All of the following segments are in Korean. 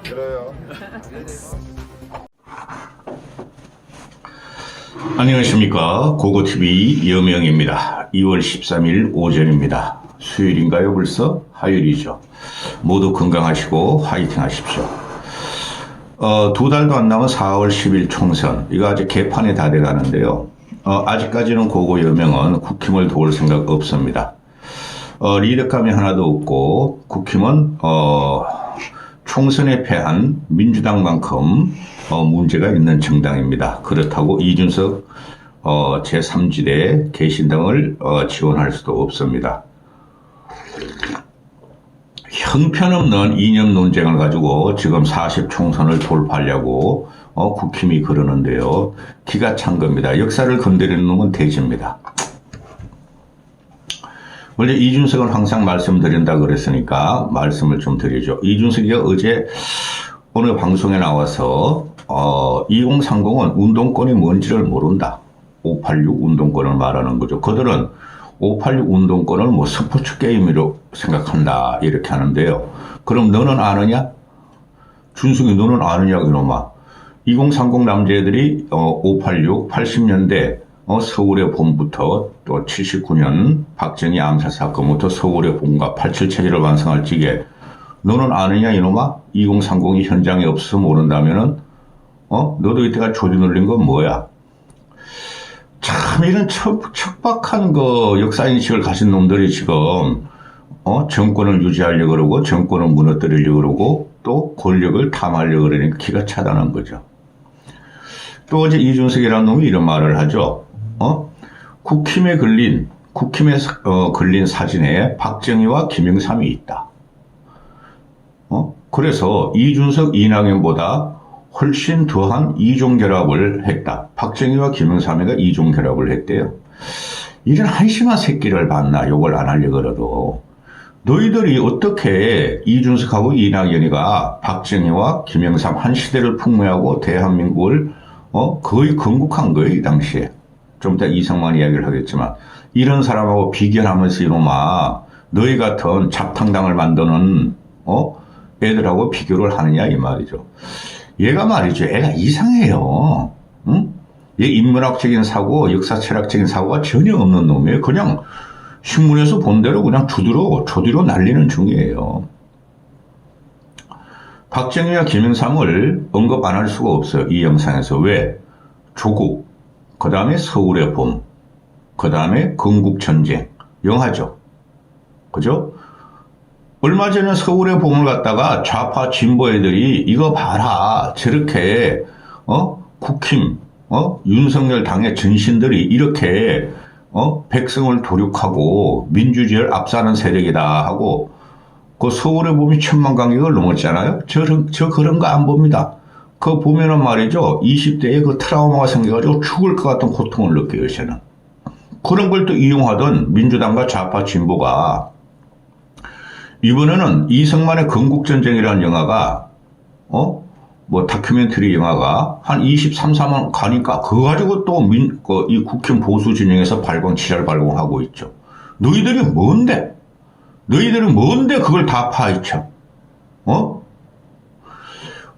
그래요. 안녕하십니까. 고고TV 여명입니다. 2월 13일 오전입니다. 수요일인가요 벌써? 화요일이죠. 모두 건강하시고 화이팅 하십시오. 두 달도 안 남은 4월 10일 총선, 이거 아직 개판이 다 돼가는데요. 아직까지는 고고 여명은 국힘을 도울 생각 없습니다. 리더감이 하나도 없고 국힘은 총선에 패한 민주당만큼 문제가 있는 정당입니다. 그렇다고 이준석 제3지대 개신당을 지원할 수도 없습니다. 형편없는 이념 논쟁을 가지고 지금 40 총선을 돌파하려고 국힘이 그러는데요. 기가 찬 겁니다. 역사를 건드리는 놈은 돼지입니다. 원래 이준석은 항상 말씀드린다 그랬으니까 말씀을 좀 드리죠. 이준석이 어제 어느 방송에 나와서 2030은 운동권이 뭔지를 모른다. 586 운동권을 말하는 거죠. 그들은 586 운동권을 뭐 스포츠 게임으로 생각한다 이렇게 하는데요. 그럼 너는 아느냐? 준석이 너는 아느냐 그놈아. 2030 남자애들이 586 80년대 서울의 봄부터 또 79년 박정희 암살 사건부터 서울의 봄과 87 체제를 완성할 적에 너는 아느냐 이놈아? 2030이 현장에 없어서 모른다면은 너도 이때가 조지 눌린 건 뭐야? 참 이런 척박한 역사인식을 가진 놈들이 지금 정권을 유지하려고 그러고 정권을 무너뜨리려고 그러고 또 권력을 탐하려고 그러니까 기가 차단한 거죠. 또 어제 이준석이라는 놈이 이런 말을 하죠. 국힘에 걸린 사진에 박정희와 김영삼이 있다. 그래서 이준석, 이낙연보다 훨씬 더한 이종결합을 했다. 박정희와 김영삼이가 이종결합을 했대요. 이런 한심한 새끼를 봤나 욕을 안 하려고 그래도 너희들이 어떻게 이준석하고 이낙연이가 박정희와 김영삼 한 시대를 풍미하고 대한민국을 거의 건국한 거예요. 이 당시에. 좀 이따 이성만 이야기를 하겠지만 이런 사람하고 비교하면서 이놈아 너희 같은 잡탕당을 만드는 애들하고 비교를 하느냐 이 말이죠. 얘가 말이죠. 애가 이상해요. 응? 얘 인문학적인 사고, 역사 철학적인 사고가 전혀 없는 놈이에요. 그냥 신문에서 본 대로 그냥 조디로 날리는 중이에요. 박정희와 김영삼을 언급 안 할 수가 없어요. 이 영상에서. 왜? 조국, 그 다음에 서울의 봄, 그 다음에 건국전쟁, 영화죠. 그죠? 얼마 전에 서울의 봄을 갖다가 좌파 진보 애들이 이거 봐라. 저렇게, 국힘, 윤석열 당의 전신들이 이렇게, 백성을 도륙하고 민주주의를 압사하는 세력이다 하고, 그 서울의 봄이 1000만 관객을 넘었잖아요. 저 그런 거 안 봅니다. 그거 보면은 말이죠. 20대에 그 트라우마가 생겨가지고 죽을 것 같은 고통을 느껴요, 저는. 그런 걸 또 이용하던 민주당과 좌파 진보가 이번에는 이승만의 건국전쟁이라는 영화가, 다큐멘터리 영화가 한 23, 4만 가니까 그거 가지고 또 이 국힘 보수 진영에서 지랄 발광하고 있죠. 너희들은 뭔데 그걸 다 파헤쳐?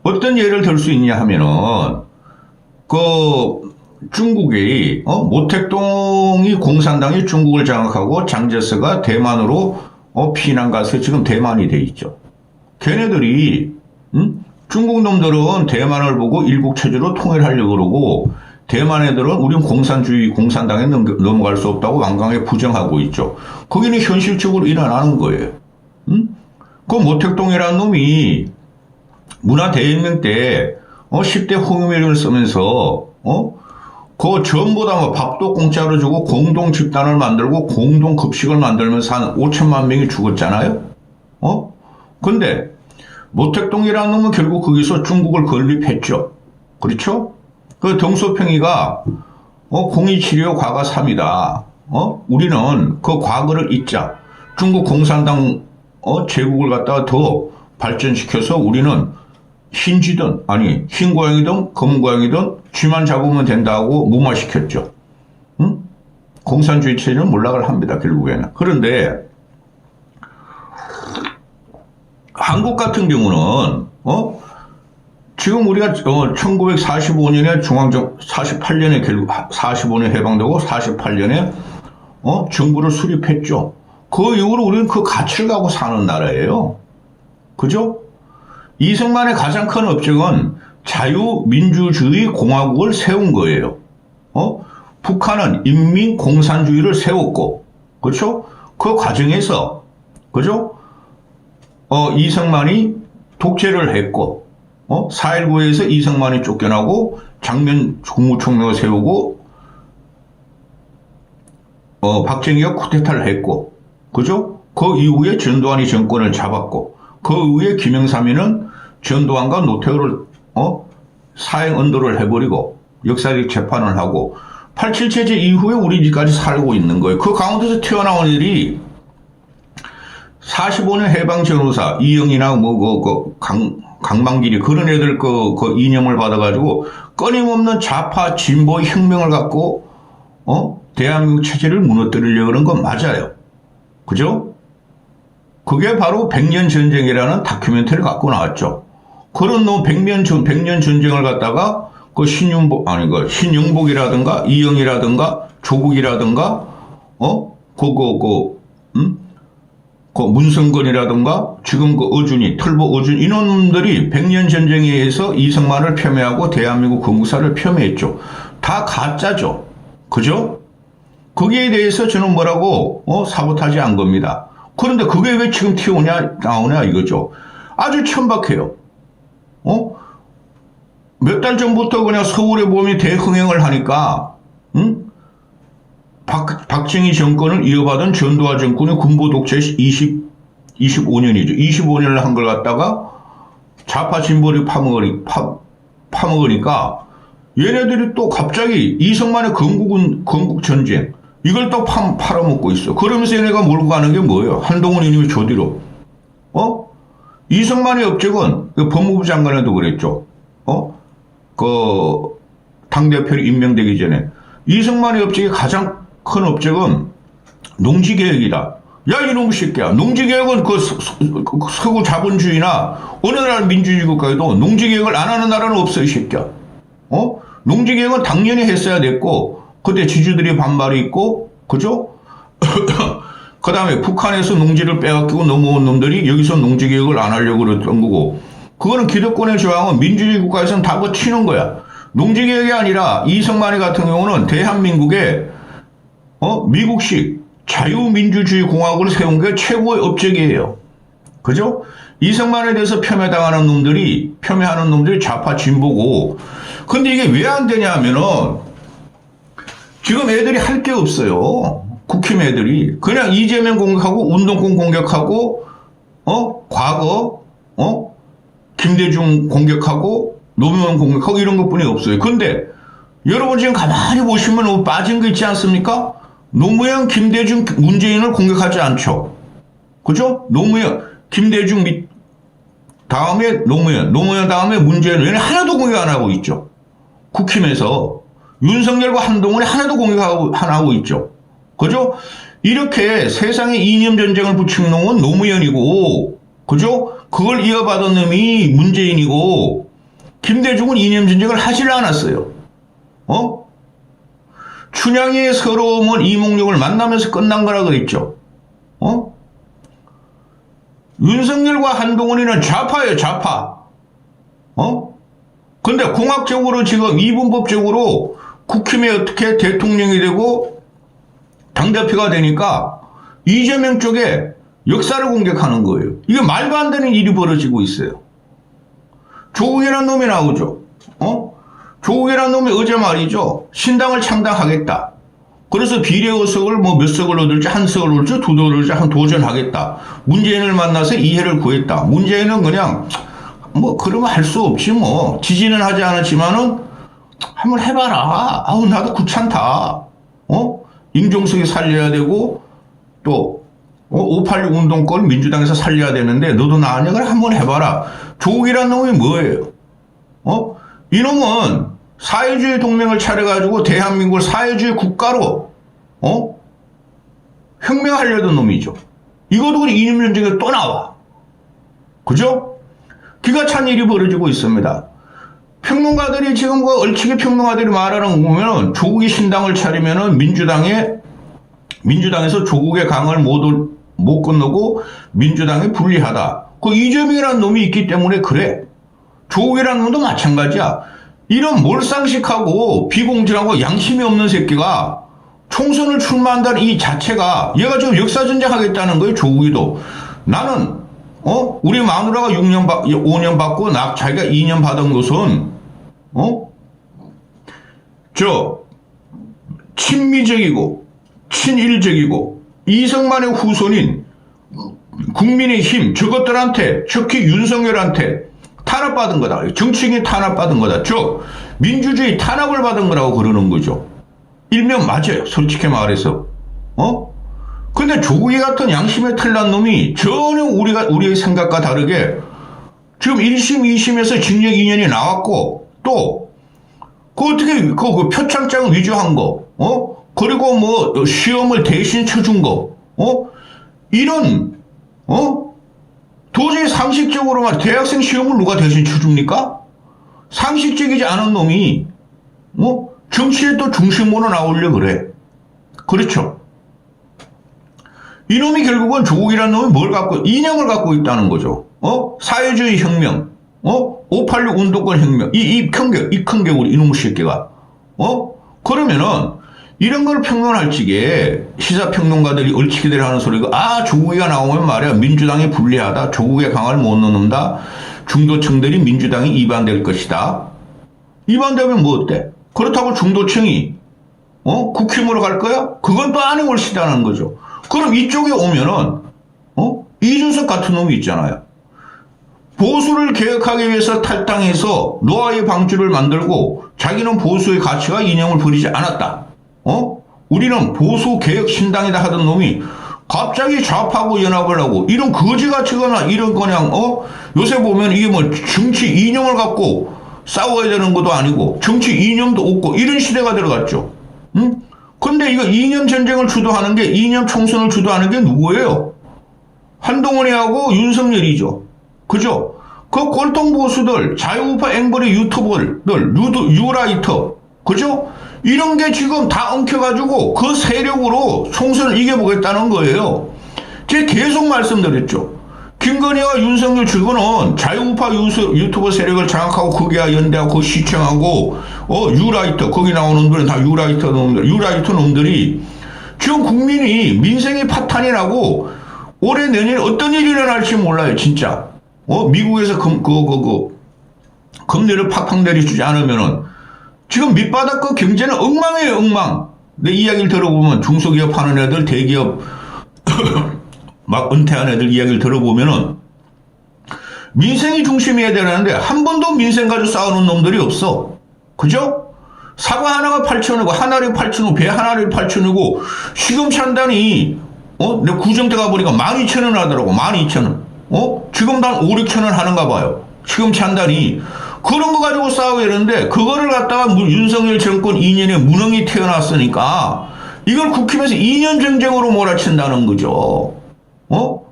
어떤 예를 들 수 있냐 하면은, 중국이, 모택동이 공산당이 중국을 장악하고 장제스가 대만으로 피난 가서 지금 대만이 돼 있죠. 걔네들이 중국 놈들은 대만을 보고 일국체제로 통일하려고 그러고 대만 애들은 우린 공산당에 넘어갈 수 없다고 완강하게 부정하고 있죠. 거기는 현실적으로 일어나는 거예요. 그 모택동이라는 놈이 문화대혁명 때 10대 홍위병을 쓰면서 그거 전부 다 밥도 공짜로 주고 공동 집단을 만들고 공동 급식을 만들면서 한 5천만 명이 죽었잖아요. 근데 모택동이라는 놈은 결국 거기서 중국을 건립했죠. 그렇죠? 그 덩소평이가 0275 과거 3이다. 우리는 그 과거를 잊자. 중국 공산당 제국을 갖다가 더 발전시켜서 우리는 흰 고양이든 검은 고양이든 쥐만 잡으면 된다고 무마시켰죠. 공산주의 체제는 몰락을 합니다. 결국에는. 그런데 한국 같은 경우는, 지금 우리가 1945년에 48년에 결국 45년 해방되고 48년에 정부를 수립했죠. 그 이후로 우리는 그 가치를 갖고 사는 나라예요. 그죠? 이승만의 가장 큰 업적은 자유민주주의 공화국을 세운 거예요. 북한은 인민공산주의를 세웠고, 그렇죠? 그 과정에서, 그죠? 이승만이 독재를 했고, 4.19에서 이승만이 쫓겨나고, 장면 국무총리를 세우고, 박정희가 쿠데타를 했고, 그죠? 그 이후에 전두환이 정권을 잡았고, 그 이후에 김영삼이는 전두환과 노태우를, 사형 언도를 해버리고, 역사적 재판을 하고, 87체제 이후에 우리까지 살고 있는 거예요. 그 가운데서 튀어나온 일이 45년 해방 전후사, 이영이나 강만길이 그런 애들 그 이념을 받아가지고 끊임없는 좌파 진보의 혁명을 갖고, 대한민국 체제를 무너뜨리려고 그런 건 맞아요. 그죠? 그게 바로 100년 전쟁이라는 다큐멘터리를 갖고 나왔죠. 그런 100년 전쟁을 갖다가 신영복이라든가 이영이라든가 조국이라든가 문성건이라든가 지금 어준이 틀보 어준 이런 놈들이 100년 전쟁에 의해서 이승만을 폄훼하고 대한민국 건국사를 폄훼했죠. 다 가짜죠. 그죠? 거기에 대해서 저는 뭐라고 사보타지 한 겁니다. 그런데 그게 왜 지금 나오냐 이거죠. 아주 천박해요. 몇 달 전부터 그냥 서울에 보면 대흥행을 하니까, 박정희 정권을 이어받은 전두환 정권의 군부 독재 25년이죠. 25년을 한 걸 갖다가 좌파 진보를 파먹으니까 얘네들이 또 갑자기 이승만의 건국 전쟁, 이걸 또 팔아먹고 있어. 그러면서 얘네가 몰고 가는 게 뭐예요? 한동훈 이님이 조디로. 이승만의 업적은 법무부 장관에도 그랬죠. 당대표로 임명되기 전에 이승만의 업적의 가장 큰 업적은 농지개혁이다. 야, 이놈의 새끼야. 농지개혁은 서구 자본주의나 어느 나라 민주주의 국가에도 농지개혁을 안 하는 나라는 없어, 이 새끼야. 농지개혁은 당연히 했어야 됐고, 그때 지주들이 반발이 있고, 그죠? 그 다음에 북한에서 농지를 빼앗기고 넘어온 놈들이 여기서 농지개혁을 안 하려고 그랬던 거고, 그거는 기득권의 저항은 민주주의 국가에서는 다 치는 거야. 농지개혁이 아니라 이승만이 같은 경우는 대한민국에 미국식 자유민주주의 공화국을 세운 게 최고의 업적이에요. 그죠? 이승만에 대해서 폄훼하는 놈들이 좌파 진보고, 근데 이게 왜 안 되냐 하면은 지금 애들이 할 게 없어요. 국힘 애들이 그냥 이재명 공격하고 운동권 공격하고 과거 김대중 공격하고 노무현 공격하고 이런 것뿐이 없어요. 근데 여러분 지금 가만히 보시면 빠진 거 있지 않습니까? 노무현, 김대중, 문재인을 공격하지 않죠. 그죠? 노무현, 김대중 다음에 노무현 다음에 문재인, 얘는 하나도 공격 안 하고 있죠. 국힘에서 윤석열과 한동훈이 하나도 공격 안 하고 있죠. 그죠? 이렇게 세상에 이념 전쟁을 부추긴 놈은 노무현이고, 그죠? 그걸 이어받은 놈이 문재인이고, 김대중은 이념 전쟁을 하질 않았어요. 춘향의 서러움은 이몽룡을 만나면서 끝난 거라 그랬죠. 윤석열과 한동훈이는 좌파예요, 좌파. 근데 공학적으로 지금 이분법적으로 국힘에 어떻게 대통령이 되고 당대표가 되니까 이재명 쪽에 역사를 공격하는 거예요. 이게 말도 안 되는 일이 벌어지고 있어요. 조국이라는 놈이 나오죠. 조국이라는 놈이 어제 말이죠. 신당을 창당하겠다. 그래서 비례의석을 몇 석을 얻을지 한 석을 얻을지 두 석을 얻을지 한 도전하겠다. 문재인을 만나서 이해를 구했다. 문재인은 그냥 그러면 할 수 없지 뭐. 지지는 하지 않았지만은 한번 해봐라. 아우 나도 귀찮다. 임종석이 살려야 되고 또 586 운동권 민주당에서 살려야 되는데 너도 나으냐? 그래 한번 해봐라. 조국이라는 놈이 뭐예요? 이놈은 사회주의 동맹을 차려가지고 대한민국을 사회주의 국가로 혁명하려던 놈이죠. 이것도 그냥 이념 전쟁에 또 나와. 그죠? 기가 찬 일이 벌어지고 있습니다. 평론가들이 지금 그 얼치기 평론가들이 말하는 거 보면은 조국이 신당을 차리면은 민주당에서 조국의 강을 못 건너고 민주당이 불리하다. 그 이재명이라는 놈이 있기 때문에 그래. 조국이라는 놈도 마찬가지야. 이런 몰상식하고 비공정하고 양심이 없는 새끼가 총선을 출마한다는 이 자체가 얘가 지금 역사전쟁 하겠다는 거예요. 조국이도. 나는 우리 마누라가 5년 받고 자기가 2년 받은 것은 친미적이고 친일적이고 이승만의 후손인 국민의힘 저것들한테 특히 윤석열한테 탄압받은 거다. 정치인이 탄압받은 거다. 즉 민주주의 탄압을 받은 거라고 그러는 거죠. 일면 맞아요. 솔직히 말해서. 근데 조국이 같은 양심에 틀난 놈이 전혀 우리의 생각과 다르게 지금 1심, 2심에서 징역 2년이 나왔고 또 어떻게 그 표창장 위조한 거, 그리고 뭐 시험을 대신 쳐준 거, 이런 도저히 상식적으로 말 대학생 시험을 누가 대신 쳐줍니까? 상식적이지 않은 놈이 정치에 또 중심으로 나오려 그래. 그렇죠. 이놈이 결국은 조국이라는 놈이 뭘 갖고 이념을 갖고 있다는 거죠. 사회주의 혁명, 586 운동권 혁명, 이 큰 개구리 이놈의 새끼가. 그러면은 이런 걸 평론할 적에 시사평론가들이 얼치기들 하는 소리가 조국이가 나오면 말이야 민주당이 불리하다. 조국의 강을 못 넣는다. 중도층들이 민주당이 이반될 것이다. 이반되면 뭐 어때? 그렇다고 중도층이 국힘으로 갈 거야? 그건 또 안에 올시다는 거죠. 그럼 이쪽에 오면은 이준석 같은 놈이 있잖아요. 보수를 개혁하기 위해서 탈당해서 노아의 방주를 만들고 자기는 보수의 가치와 이념을 버리지 않았다. 우리는 보수 개혁 신당이다 하던 놈이 갑자기 좌파하고 연합을 하고 이런 거지 가치거나 이런 그냥 요새 보면 이게 뭐 정치 이념을 갖고 싸워야 되는 것도 아니고 정치 이념도 없고 이런 시대가 들어갔죠. 근데 이거 이념 전쟁을 주도하는 게 이념 총선을 주도하는 게 누구예요? 한동훈이하고 윤석열이죠. 그죠? 그 꼴통 보수들, 자유우파 앵벌의 유튜버들, 유라이터, 그죠? 이런 게 지금 다 엉켜가지고 그 세력으로 총선을 이겨보겠다는 거예요. 제가 계속 말씀드렸죠. 김건희와 윤석열 측은 자유우파 유튜버 세력을 장악하고 거기와 연대하고 시청하고 유라이터 거기 나오는 놈들은 다 유라이터 놈들이 지금 국민이 민생이 파탄이 나고 올해 내년에 어떤 일이 일어날지 몰라요. 진짜 미국에서 금리를 팍팍 내려주지 않으면은 지금 밑바닥 그 경제는 엉망이에요. 엉망. 내 이야기를 들어보면 중소기업 하는 애들 대기업 막 은퇴한 애들 이야기를 들어보면은 민생이 중심이어야 되는데 한 번도 민생 가지고 싸우는 놈들이 없어. 그죠? 사과 하나가 8,000원이고 하나리 8,000원, 배 하나리 8,000원이고 시금치 한 단이 내가 구정대 가보니까 12,000원 하더라고. 12,000원. 지금도 한 5, 6,000원 하는가 봐요. 시금치 한 단이. 그런 거 가지고 싸워야 되는데 그거를 갖다가 윤석열 정권 2년에 무능이 태어났으니까 이걸 국힘에서 2년 정쟁으로 몰아친다는 거죠.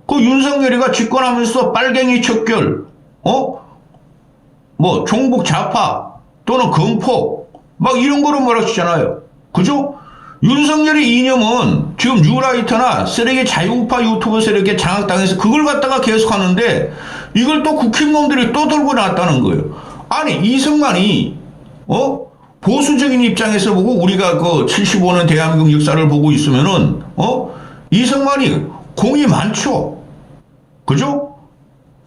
그 윤석열이가 집권하면서 빨갱이 척결, 뭐 종북 좌파 또는 검포 막 이런 거로 몰아치잖아요. 그죠? 윤석열의 이념은 지금 유라이터나 쓰레기 자유우파 유튜버 세력에 장악당해서 그걸 갖다가 계속하는데 이걸 또 국힘놈들이 또 들고 나왔다는 거예요. 아니 이승만이 보수적인 입장에서 보고 우리가 그 75년 대한민국 역사를 보고 있으면은 이승만이 공이 많죠. 그죠?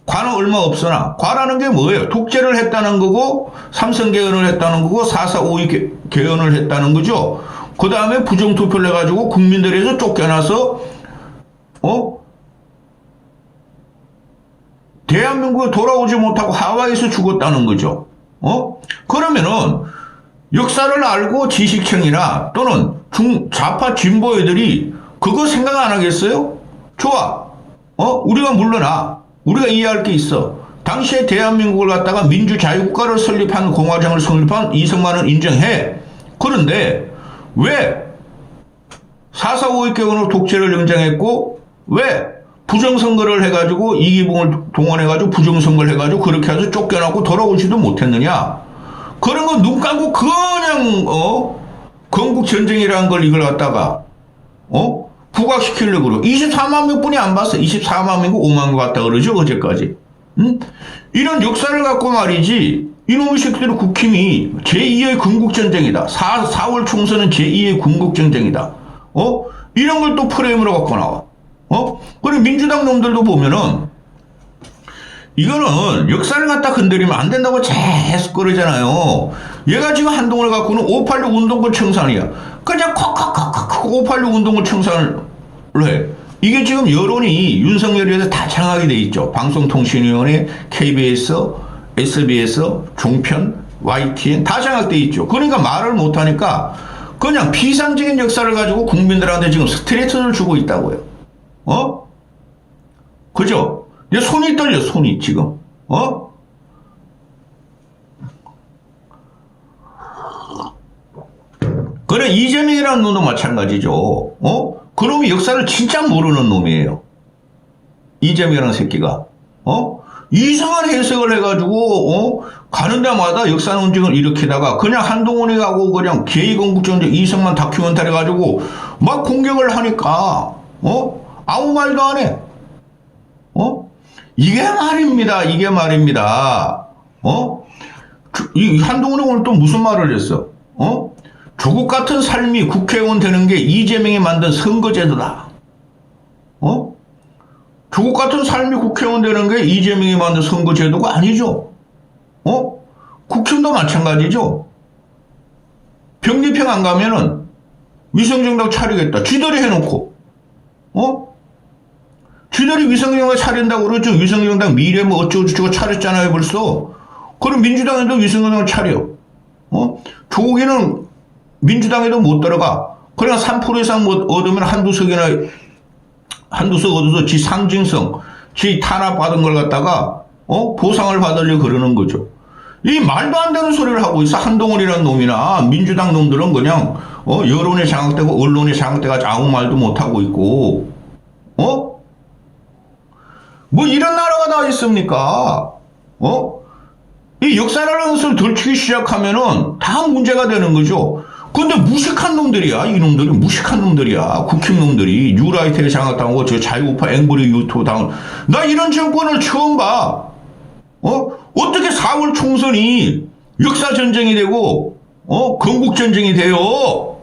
과는 얼마 없으나 과라는 게 뭐예요? 독재를 했다는 거고 삼선 개헌을 했다는 거고 4.4.5.2 개헌을 했다는 거죠. 그 다음에 부정투표를 해가지고 국민들에서 쫓겨나서 대한민국에 돌아오지 못하고 하와이에서 죽었다는 거죠. 그러면은 역사를 알고 지식층이나 또는 좌파 진보 애들이 그거 생각 안 하겠어요? 좋아. 우리가 물러나. 우리가 이해할 게 있어. 당시에 대한민국을 갖다가 민주자유국가를 설립한 공화정을 설립한 이승만은 인정해. 그런데 왜 4.4.5.2 개헌으로 독재를 연장했고 왜 부정선거를 해가지고 이기붕을 동원해가지고 부정선거를 해가지고 그렇게 해서 쫓겨나고 돌아오지도 못했느냐. 그런 거 눈 감고 그냥 건국전쟁이라는 걸 이걸 갖다가 부각시키려고 그러고 24만 명뿐이 안 봤어. 24만 명이고 5만 명 봤다 그러죠 어제까지. 응? 이런 역사를 갖고 말이지 이놈의 새끼들은 국힘이 제2의 건국전쟁이다. 4월 총선은 제2의 건국전쟁이다. 이런 걸 또 프레임으로 갖고 나와. 그리고 민주당 놈들도 보면은 이거는 역사를 갖다 건드리면 안 된다고 계속 그러잖아요. 얘가 지금 한동훈을 갖고는 586 운동권 청산이야. 그냥 콱콱콱콱 586 운동권 청산을 해. 이게 지금 여론이 윤석열에 대해서 다 장악이 돼 있죠. 방송통신위원회, KBS, SBS, 종편, YTN 다 장악돼 있죠. 그러니까 말을 못하니까 그냥 비상적인 역사를 가지고 국민들한테 지금 스트레스를 주고 있다고요. 그죠? 내 손이 떨려, 손이 지금. 그래, 이재명이라는 놈도 마찬가지죠. 그놈이 역사를 진짜 모르는 놈이에요. 이재명이라는 새끼가. 이상한 해석을 해가지고, 가는 데마다 역사 논쟁을 일으키다가 그냥 한동훈이 가고 그냥 제2건국전쟁 이승만 다큐멘터리 가지고 막 공격을 하니까, 아무 말도 안 해. 이게 말입니다. 이게 말입니다. 이 한동훈이 오늘 또 무슨 말을 했어? 조국 같은 삶이 국회의원 되는 게 이재명이 만든 선거제도다. 조국 같은 삶이 국회의원 되는 게 이재명이 만든 선거제도가 아니죠. 국힘도 마찬가지죠. 병리평 안 가면은 위성정당 차리겠다. 쥐들이 해놓고. 쥐들이 위성정당 차린다고 그러죠. 위성정당 미래 뭐 어쩌고저쩌고 차렸잖아요 벌써. 그럼 민주당에도 위성정당 차려. 조국이는 민주당에도 못 들어가. 그냥 3% 이상 못 얻으면 한두 석 얻어서 지 상징성, 지 탄압받은 걸 갖다가 보상을 받으려고 그러는 거죠. 이 말도 안 되는 소리를 하고 있어. 한동훈이라는 놈이나 민주당 놈들은 그냥 여론에 장악되고 언론에 장악돼가지고 아무 말도 못하고 있고 뭐 이런 나라가 다 있습니까? 이 역사라는 것을 들추기 시작하면은 다 문제가 되는 거죠. 근데 무식한 놈들이야. 이놈들이 무식한 놈들이야. 국힘 놈들이 뉴라이트에 장악당하고 저 자유우파 앵그리 유튜브 당하고 나 이런 정권을 처음 봐. 어떻게 4월 총선이 역사전쟁이 되고 건국전쟁이 돼요.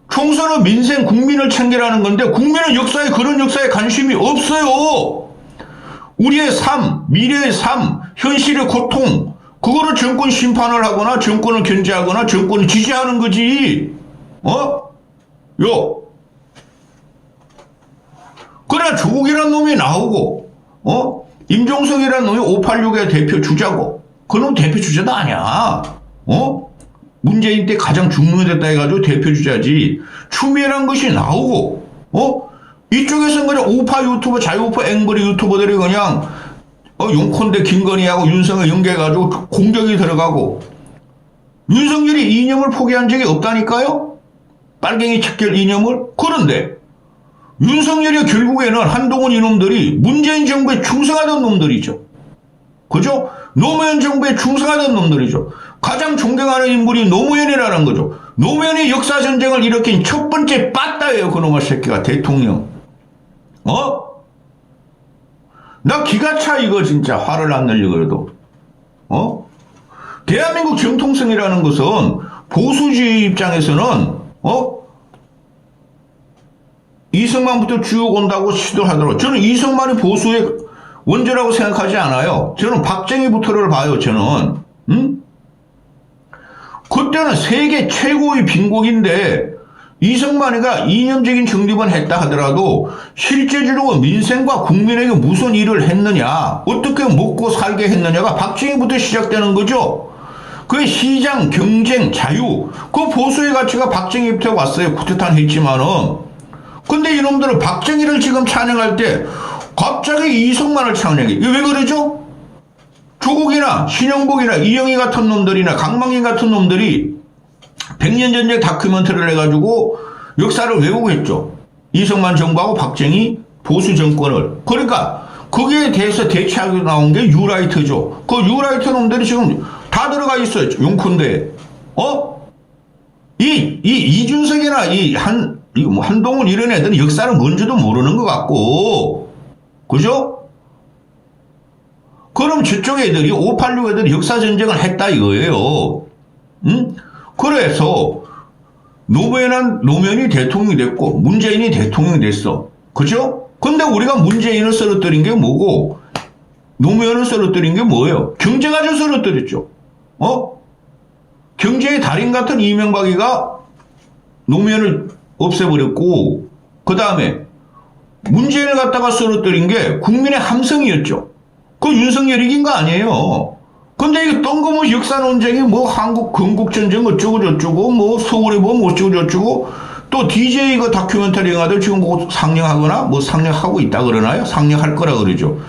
총선은 민생 국민을 챙기라는 건데 국민은 역사에 그런 역사에 관심이 없어요. 우리의 삶, 미래의 삶, 현실의 고통 그거를 정권 심판을 하거나 정권을 견제하거나 정권을 지지하는 거지. 그래 조국이라는 놈이 나오고 임종석이라는 놈이 586의 대표 주자고 그놈 대표 주자도 아니야. 문재인 때 가장 중요했다 해가지고 대표 주자지. 추미애란 것이 나오고 이쪽에서는 그냥 우파 유튜버 자유우파 앵그리 유튜버들이 그냥 용콘대 김건희하고 윤석열 연계해가지고 공격이 들어가고 윤석열이 이념을 포기한 적이 없다니까요. 빨갱이 척결 이념을. 그런데 윤석열이 결국에는 한동훈 이놈들이 문재인 정부에 충성하던 놈들이죠. 그죠? 노무현 정부에 충성하던 놈들이죠. 가장 존경하는 인물이 노무현이라는 거죠. 노무현이 역사전쟁을 일으킨 첫 번째 빠따예요. 그놈의 새끼가 대통령. 나 기가 차 이거 진짜 화를 안 내려고 그래도. 대한민국 정통성이라는 것은 보수주의 입장에서는 이승만부터 쭉 온다고 시도하더라고요. 저는 이승만이 보수의 원조라고 생각하지 않아요. 저는 박정희부터를 봐요. 저는. 그때는 세계 최고의 빈곤인데 이승만이가 이념적인 정립은 했다 하더라도 실제적으로 민생과 국민에게 무슨 일을 했느냐, 어떻게 먹고 살게 했느냐가 박정희부터 시작되는 거죠. 그 시장, 경쟁, 자유, 그 보수의 가치가 박정희부터 왔어요. 쿠데타는 했지만은. 근데 이놈들은 박정희를 지금 찬양할 때 갑자기 이승만을 찬양해. 왜 그러죠? 조국이나 신영복이나 이영희 같은 놈들이나 강망인 같은 놈들이 100년 전쟁 다큐멘터리를 해가지고 역사를 왜곡했죠. 이승만 정부하고 박정희 보수 정권을. 그러니까 거기에 대해서 대치하고 나온 게 유라이트죠. 그 유라이트 놈들이 지금 다 들어가 있어요. 용컨대. 이준석이나 한동훈 이런 애들은 역사를 뭔지도 모르는 것 같고, 그죠? 그럼 저쪽 애들이 586 애들이 역사 전쟁을 했다 이거예요. 응? 그래서 노무현이 대통령이 됐고 문재인이 대통령이 됐어. 그죠? 근데 우리가 문재인을 쓰러뜨린 게 뭐고 노무현을 쓰러뜨린 게 뭐예요? 경제 가지고 쓰러뜨렸죠. 경제의 달인 같은 이명박이가 노무현을 없애버렸고, 그 다음에 문재인을 갖다가 쓰러뜨린 게 국민의 함성이었죠. 그 윤석열이 이긴 거 아니에요. 근데 이게 뜬금없이 역사 논쟁이 뭐 한국 건국전쟁 어쩌고 저쩌고 뭐 서울에 뭐 어쩌고 저쩌고 또 DJ 그 다큐멘터리 영화들 지금 뭐 상영하거나 뭐 상영하고 있다 그러나요? 상영할 거라 그러죠.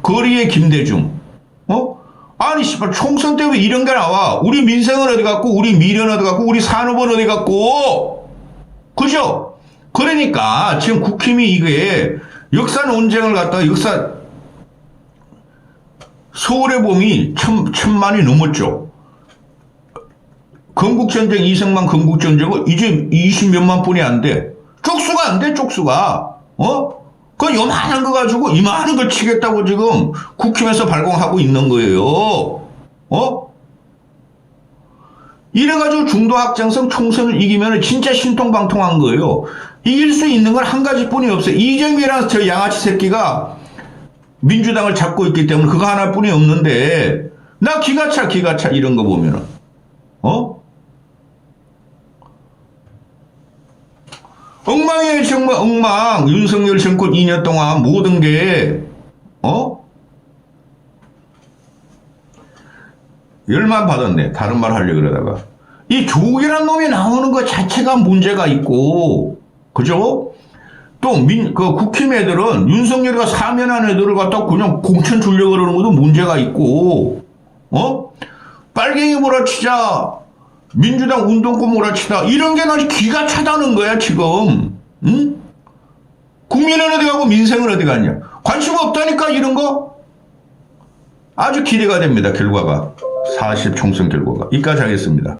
거리의 김대중. 아니 씨발 총선 때 왜 이런 게 나와? 우리 민생은 어디 갔고 우리 미래는 어디 갔고 우리 산업은 어디 갔고, 그죠? 그러니까 지금 국힘이 이게 역사 논쟁을 갖다가 서울의 봄이 천만이 넘었죠. 건국전쟁, 이승만 건국전쟁은 이제 20몇만 분이 안 돼. 쪽수가 안 돼, 쪽수가. 그 요만한 거 가지고 이만한 걸 치겠다고 지금 국힘에서 발공하고 있는 거예요. 이래가지고 중도확장성 총선을 이기면 진짜 신통방통한 거예요. 이길 수 있는 건 한 가지뿐이 없어요. 이재명이라는 저 양아치 새끼가 민주당을 잡고 있기 때문에 그거 하나뿐이 없는데, 나 기가차 이런 거 보면은 엉망이에요. 정말 엉망. 윤석열 정권 2년 동안 모든 게 열만 받았네. 다른 말 하려고 그러다가 이 조국이라는 놈이 나오는 것 자체가 문제가 있고, 그죠? 또 그 국힘 애들은 윤석열이가 사면한 애들을 갖다 그냥 공천 주려고 그러는 것도 문제가 있고, 빨갱이 몰아치자, 민주당 운동권 몰아치다, 이런 게 나 기가 차다는 거야 지금. 응? 국민은 어디 가고 민생은 어디 갔냐? 관심 없다니까 이런 거. 아주 기대가 됩니다. 결과가 40 총선 결과가. 이까지 하겠습니다.